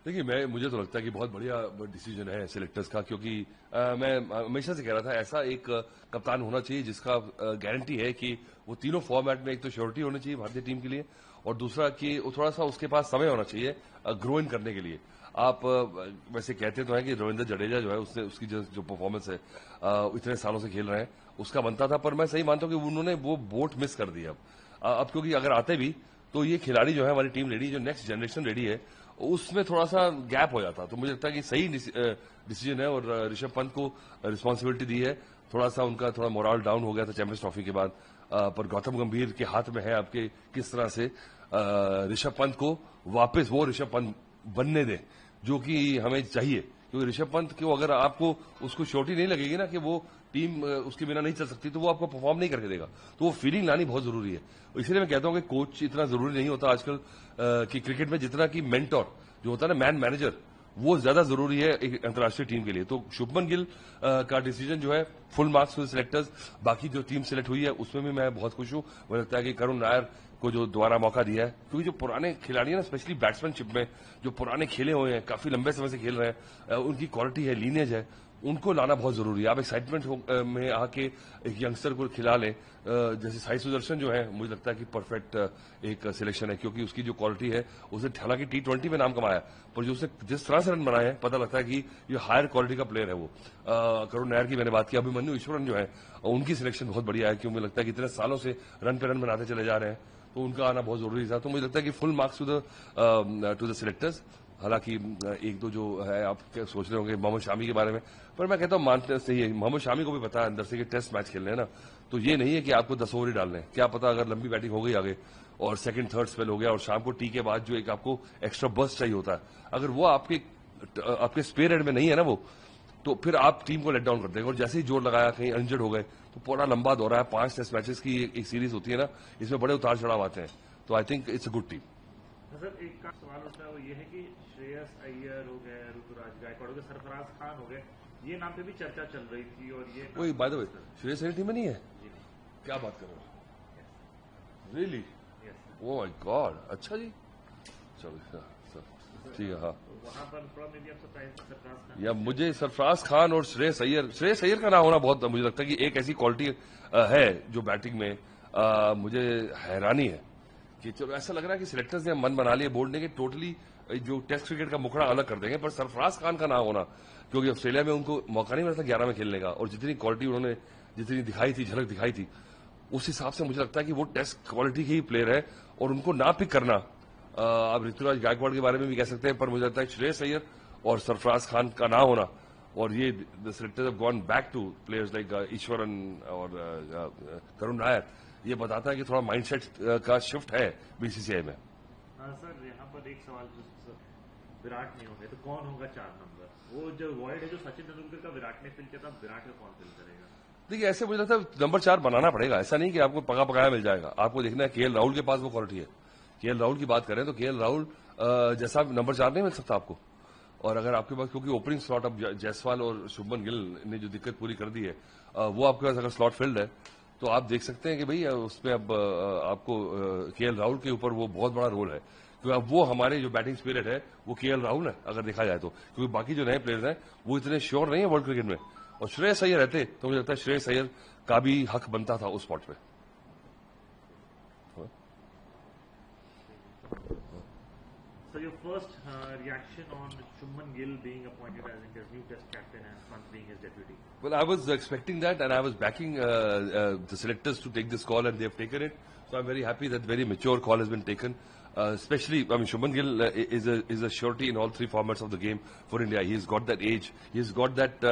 देखिए मुझे तो लगता है कि बहुत बढ़िया डिसीजन है सिलेक्टर्स का, क्योंकि मैं हमेशा से कह रहा था ऐसा एक कप्तान होना चाहिए जिसका गारंटी है कि वो तीनों फॉर्मेट में एक तो श्योरिटी होनी चाहिए भारतीय टीम के लिए, और दूसरा कि वो थोड़ा सा उसके पास समय होना चाहिए ग्रो इन करने के लिए। आप वैसे कहते तो हैं कि रविंद्र जडेजा जो है उसने उसकी जो परफॉर्मेंस है इतने सालों से खेल रहे हैं उसका बनता था, पर मैं सही मानता हूं कि उन्होंने वो बोट मिस कर दी अब क्योंकि अगर आते भी तो ये खिलाड़ी जो है हमारी टीम रेडी, जो नेक्स्ट जनरेशन रेडी है, उसमें थोड़ा सा गैप हो जाता। तो मुझे लगता है कि सही डिसीजन है और ऋषभ पंत को रिस्पांसिबिलिटी दी है। थोड़ा सा उनका थोड़ा मोरल डाउन हो गया था चैंपियंस ट्रॉफी के बाद, पर गौतम गंभीर के हाथ में है आपके किस तरह से ऋषभ पंत को वापस वो ऋषभ पंत बनने दें जो कि हमें चाहिए। क्योंकि ऋषभ पंत को अगर आपको उसको श्योरिटी नहीं लगेगी ना कि वो टीम उसके बिना नहीं चल सकती, तो वो आपको परफॉर्म नहीं करके देगा। तो वो फीलिंग लानी बहुत जरूरी है। इसलिए मैं कहता हूं कि कोच इतना जरूरी नहीं होता आजकल कि क्रिकेट में जितना कि मेंटोर जो होता है ना, मैन मैनेजर, वो ज्यादा जरूरी है एक अंतर्राष्ट्रीय टीम के लिए। तो शुभमन गिल का डिसीजन जो है फुल मार्क्स फॉर सिलेक्टर्स। बाकी जो टीम सिलेक्ट हुई है उसमें भी मैं बहुत खुश हूं। मुझे लगता है कि करुण नायर को जो दोबारा मौका दिया है, क्योंकि जो पुराने खिलाड़ी हैं ना, स्पेशली बैट्समैनशिप में जो पुराने खेले हुए हैं, काफी लंबे समय से खेल रहे हैं, उनकी क्वालिटी है, लीनेज है, उनको लाना बहुत जरूरी है। आप एक्साइटमेंट में आके एक यंगस्टर को खिला लें, जैसे साई सुदर्शन जो है, मुझे लगता है कि परफेक्ट एक सिलेक्शन है, क्योंकि उसकी जो क्वालिटी है, उसने हालांकि T20 में नाम कमाया, पर जो उसने जिस तरह से रन बनाए हैं, पता लगता है कि ये हायर क्वालिटी का प्लेयर है वो। करुण नायर की मैंने बात की, अभिमन्यु ईश्वरन जो है उनकी सिलेक्शन बहुत बढ़िया है, क्योंकि मुझे लगता है कि इतने सालों से रन पे रन बनाते चले जा रहे हैं, तो उनका आना बहुत जरूरी था। तो मुझे लगता है कि full marks to the selectors. हालांकि एक दो जो है आप क्या सोच रहे होंगे मोहम्मद शामी के बारे में, पर मैं कहता हूं मानते सही है, मोहम्मद शामी को भी पता है अंदर से कि टेस्ट मैच खेलने हैं ना, तो ये नहीं है कि आपको 10 ओवर ही डालने हैं। क्या पता अगर लंबी बैटिंग हो गई आगे और सेकंड थर्ड स्पेल हो गया और शाम को टी के बाद जो एक आपको एक्स्ट्रा बर्स्ट चाहिए होता है, अगर वो आपके स्पेयर एंड में नहीं है ना वो, तो फिर आप टीम को लेट डाउन कर देंगे। और जैसे ही जोर लगाया कहीं इंजर्ड हो गए तो पूरा लंबा दौरा है, 5 टेस्ट मैचेस की एक सीरीज होती है ना, इसमें बड़े उतार चढ़ाव आते हैं। तो I think it's a good team. Sir एक का सवाल उठता है, वो ये है कि श्रेयस अय्यर हो गए, ऋतुराज गायकवाड़ हो गए, सरफराज खान हो गए, ये नाम पे भी चर्चा चल रही थी, और ये वही by the way Shreyas Iyer team में नहीं है? क्या बात कर रहे हो, रियली? ओह माय गॉड, अच्छा जी, चलो ठीक है। हाँ, वहां पर थोड़ा मे भी आप सरफराज खान, या मुझे सरफराज खान और श्रेयस अय्यर का नाम होना बहुत, मुझे लगता है कि एक ऐसी क्वालिटी है जो बैटिंग में मुझे हैरानी है कि चलो ऐसा लग रहा है कि सिलेक्टर्स ने मन बना लिया बोर्ड ने कि टोटली जो टेस्ट क्रिकेट का मुखड़ा अलग कर देंगे, पर सरफराज खान का नाम होना, क्योंकि ऑस्ट्रेलिया में उनको मौका नहीं मिला था 11 में खेलने का, और जितनी क्वालिटी उन्होंने जितनी दिखाई थी, झलक दिखाई थी, उस हिसाब से मुझे लगता है कि वो टेस्ट क्वालिटी के ही प्लेयर है, और उनको ना पिक करना, आप ऋतुराज गायकवाड़ के बारे में भी कह सकते हैं, पर मुझे लगता है श्रेयस अय्यर और सरफराज खान का ना होना, और ये the selectors have gone back two players like Eswaran और करुण नायर, ये बताता है कि थोड़ा माइंडसेट का शिफ्ट है बीसीसीआई में। सर यहाँ पर एक सवाल, विराट नहीं होंगे तो कौन होगा 4 नंबर? वो जो वॉइड है जो सचिन तेंदुलकर का विराट ने फिल किया था, विराट का कौन फिल करेगा? देखिए ऐसे मुझे लगता है नंबर 4 बनाना पड़ेगा, ऐसा नहीं कि आपको पका पकाया मिल जाएगा। आपको देखना है केएल राहुल के पास वो क्वालिटी है। केएल राहुल की बात करें तो केएल राहुल जैसा नंबर 4 नहीं मिल सकता आपको, और अगर आपके पास, क्योंकि ओपनिंग स्लॉट अब जायसवाल और शुभमन गिल ने जो दिक्कत पूरी कर दी है, वो आपके पास अगर स्लॉट फिल्ड है तो आप देख सकते हैं कि भाई उसमें अब आपको केएल राहुल के ऊपर वो बहुत बड़ा रोल है, क्योंकि अब वो हमारे जो बैटिंग स्पिरिट है वो केएल राहुल है अगर देखा जाए तो, क्योंकि बाकी जो नए प्लेयर्स हैं वो इतने श्योर नहीं है वर्ल्ड क्रिकेट में, और श्रेयस अय्यर रहते तो मुझे लगता है श्रेयस अय्यर का भी हक बनता था उस स्पॉट पे। So your first reaction on Shubman Gill being appointed as India's new Test captain and Pant being his deputy? Well, I was expecting that, and I was backing the selectors to take this call, and they have taken it. So I'm very happy that very mature call has been taken. Especially, I mean, Shubman Gill is a surety in all 3 formats of the game for India. He's got that age, he's got that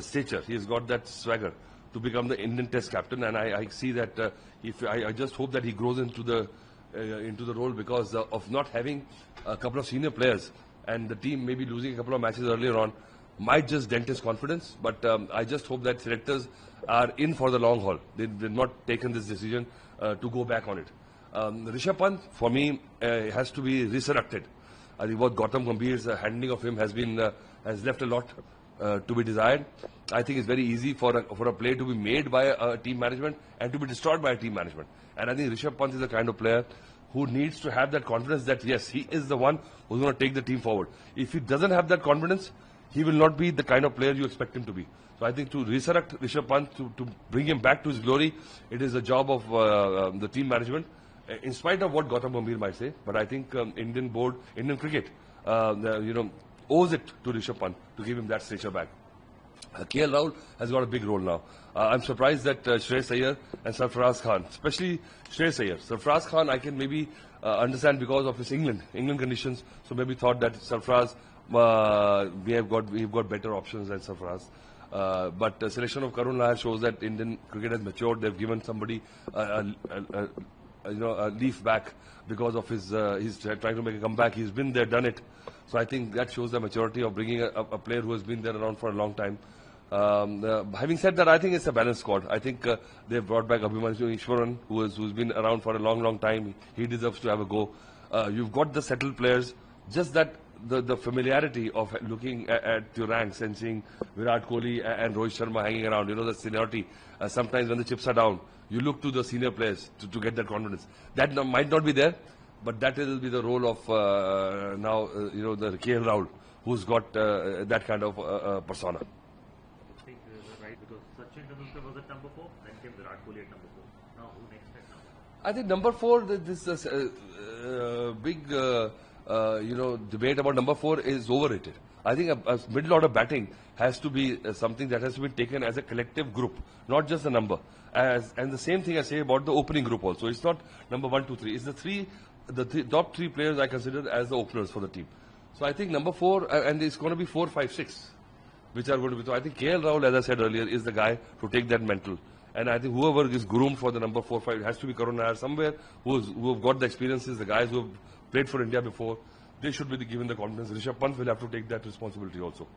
stature, he's got that swagger to become the Indian Test captain, and I see that if I just hope that he grows into the role, because of not having a couple of senior players, and the team maybe losing a couple of matches earlier on might just dent his confidence. But I just hope that selectors are in for the long haul. They've not taken this decision to go back on it. Rishabh Pant, for me, has to be resurrected. I think what Gautam Gambhir's handling of him has left a lot to be desired. I think it's very easy for a play to be made by a team management and to be destroyed by a team management. And I think Rishabh Pant is the kind of player who needs to have that confidence that yes, he is the one who's going to take the team forward. If he doesn't have that confidence, he will not be the kind of player you expect him to be. So I think to resurrect Rishabh Pant, to bring him back to his glory, it is the job of the team management, in spite of what Gautam Gambhir might say. But I think Indian cricket, owes it to Rishabh Pant to give him that stature back. KL Rahul has got a big role now. I'm surprised that Shreyas Iyer and Sarfaraz Khan, especially Shreyas Iyer. Sarfaraz Khan, I can maybe understand because of his England conditions. So maybe thought that Sarfaraz, we've got better options than Sarfaraz. But the selection of Karun Lahar shows that Indian cricket has matured. They've given somebody a leaf back because of he's trying to make a comeback. He's been there, done it. So I think that shows the maturity of bringing a player who has been there around for a long time. Having said that, I think it's a balanced squad. I think they've brought back Abhimanyu Ishwaran, who's been around for a long time. He deserves to have a go. You've got the settled players. Just that the familiarity of looking at your ranks and seeing Virat Kohli and Rohit Sharma hanging around, the seniority. Sometimes when the chips are down, you look to the senior players to get that confidence. That might not be there, but that will be the role of the KL Rahul, who's got that kind of persona. I think you're right, because Sachin Tendulkar was at number 4, then came Virat Kohli at number 4. Now who next at number 4? I think number 4, this big debate about number 4 is overrated. I think a middle order batting has to be something that has to be taken as a collective group, not just a number. And the same thing I say about the opening group also. It's not number 1, 2, 3. It's the top 3 players I consider as the openers for the team. So I think number 4, and it's going to be 4, 5, 6, which are going to be. So I think KL Rahul, as I said earlier, is the guy to take that mantle. And I think whoever is groomed for the number 4, 5, it has to be Karun Nair somewhere who have got the experiences, the guys who have played for India before. They should be given the confidence. Rishabh Pant will have to take that responsibility also.